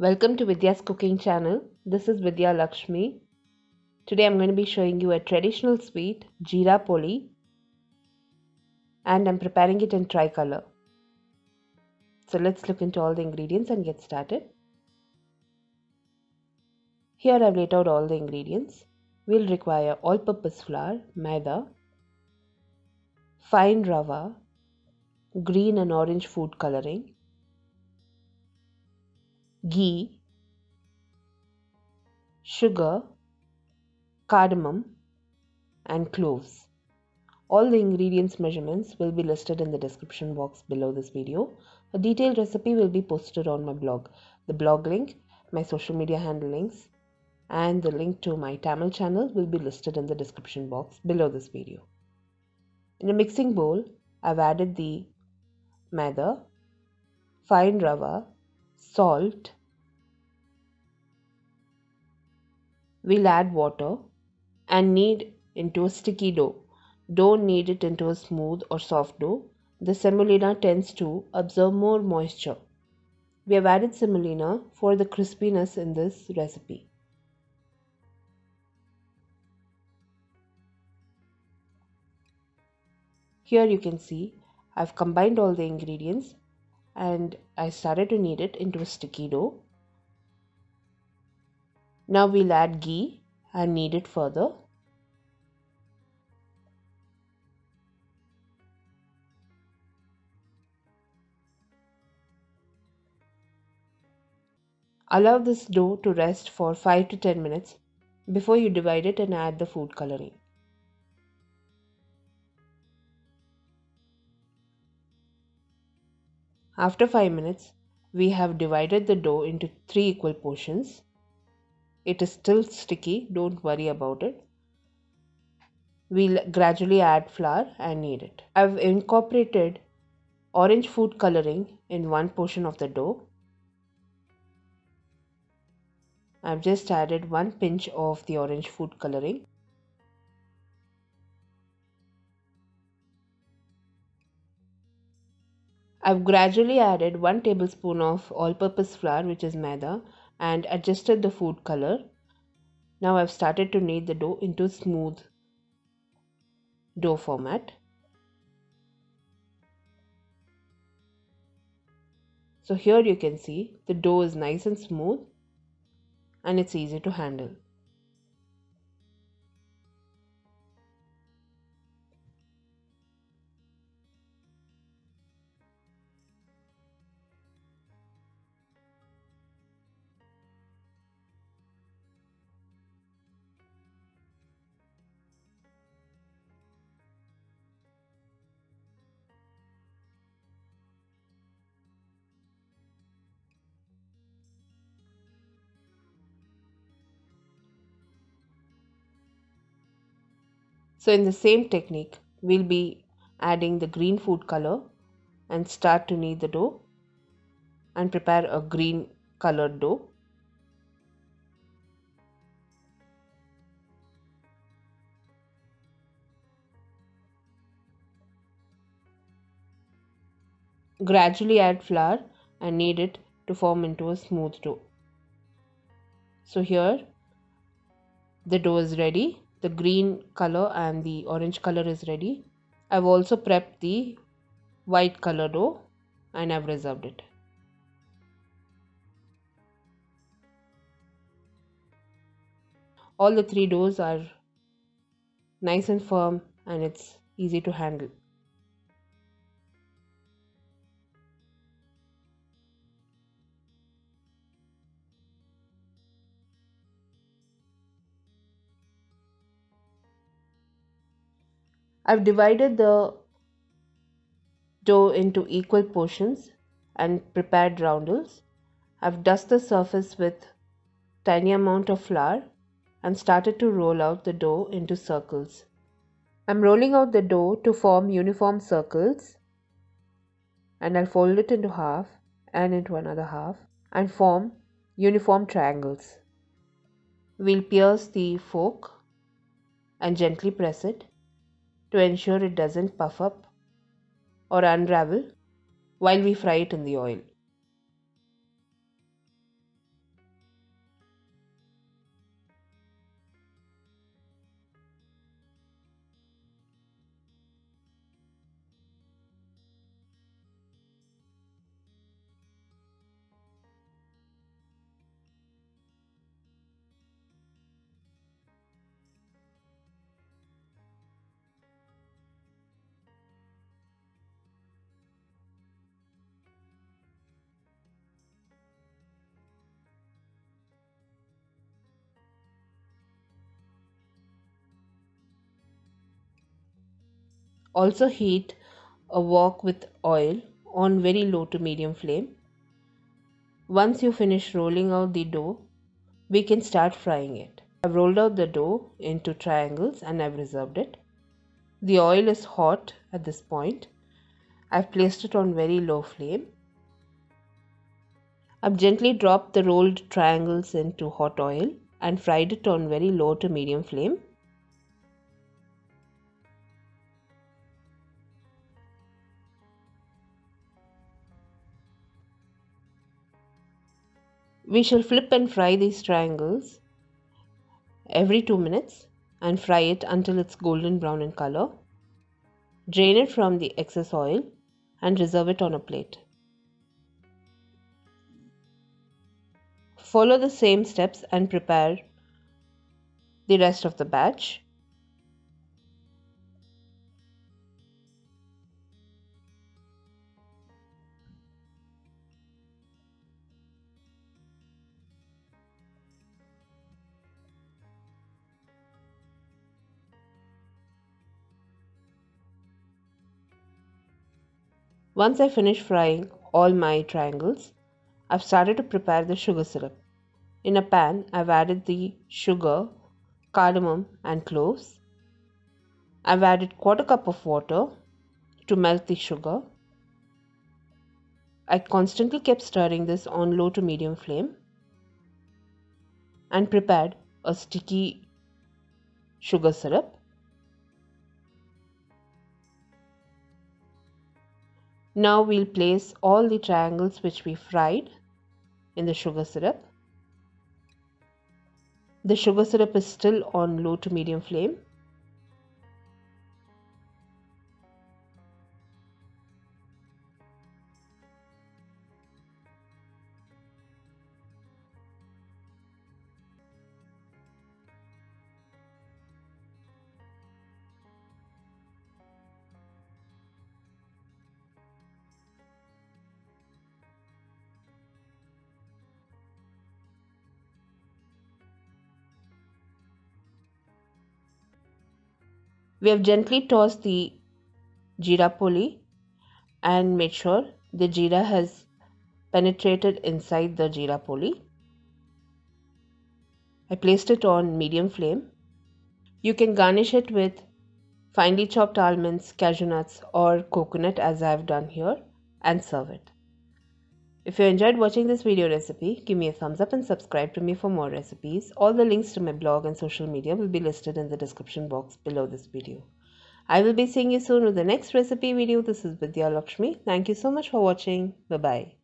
Welcome to Vidyascooking channel. This is Vidya Lakshmi. Today I'm going to be showing you a traditional sweet, Jeera Poli, and I'm preparing it in tricolor. So let's look into all the ingredients and get started. Here I've laid out all the ingredients. We'll require all-purpose flour, Maida, fine Rava, green and orange food coloring, ghee, sugar, cardamom, and cloves. All the ingredients measurements will be listed in the description box below this video. A detailed recipe will be posted on my blog. The blog link, my social media handle links, and the link to my Tamil channel will be listed in the description box below this video. In a mixing bowl, I've added the maida, fine rava, salt. We'll add water and knead into a sticky dough. Don't knead it into a smooth or soft dough. The semolina tends to absorb more moisture. We have added semolina for the crispiness in this recipe. Here you can see I've combined all the ingredients and I started to knead it into a sticky dough. Now we'll add ghee and knead it further. Allow this dough to rest for 5 to 10 minutes before you divide it and add the food coloring. After 5 minutes, we have divided the dough into 3 equal portions. It is still sticky, don't worry about it. We'll gradually add flour and knead it. I've incorporated orange food coloring in one portion of the dough. I've just added 1 pinch of the orange food coloring. I've gradually added 1 tablespoon of all-purpose flour, which is maida, and adjusted the food color. Now I've started to knead the dough into smooth dough format. So here you can see the dough is nice and smooth and it's easy to handle. So in the same technique, we'll be adding the green food color and start to knead the dough and prepare a green colored dough. Gradually add flour and knead it to form into a smooth dough. So here the dough is ready. The green color and the orange color is ready. I've also prepped the white color dough and I've reserved it. All the 3 doughs are nice and firm and it's easy to handle. I've divided the dough into equal portions and prepared roundels. I've dusted the surface with tiny amount of flour and started to roll out the dough into circles. I'm rolling out the dough to form uniform circles and I'll fold it into half and into another half and form uniform triangles. We'll pierce the fork and gently press it to ensure it doesn't puff up or unravel while we fry it in the oil. Also heat a wok with oil on very low to medium flame. Once you finish rolling out the dough, we can start frying it. I've rolled out the dough into triangles and I've reserved it. The oil is hot at this point. I've placed it on very low flame. I've gently dropped the rolled triangles into hot oil and fried it on very low to medium flame. We shall flip and fry these triangles every 2 minutes and fry it until it's golden brown in color. Drain it from the excess oil and reserve it on a plate. Follow the same steps and prepare the rest of the batch. Once I finish frying all my triangles, I've started to prepare the sugar syrup. In a pan, I've added the sugar, cardamom and cloves. I've added 1/4 cup of water to melt the sugar. I constantly kept stirring this on low to medium flame and prepared a sticky sugar syrup. Now we'll place all the triangles which we fried in the sugar syrup. The sugar syrup is still on low to medium flame. We have gently tossed the jeera poli and made sure the jeera has penetrated inside the jeera poli. I placed it on medium flame. You can garnish it with finely chopped almonds, cashew nuts or coconut as I have done here and serve it. If you enjoyed watching this video recipe, give me a thumbs up and subscribe to me for more recipes. All the links to my blog and social media will be listed in the description box below this video. I will be seeing you soon with the next recipe video. This is Vidya Lakshmi. Thank you so much for watching. Bye-bye.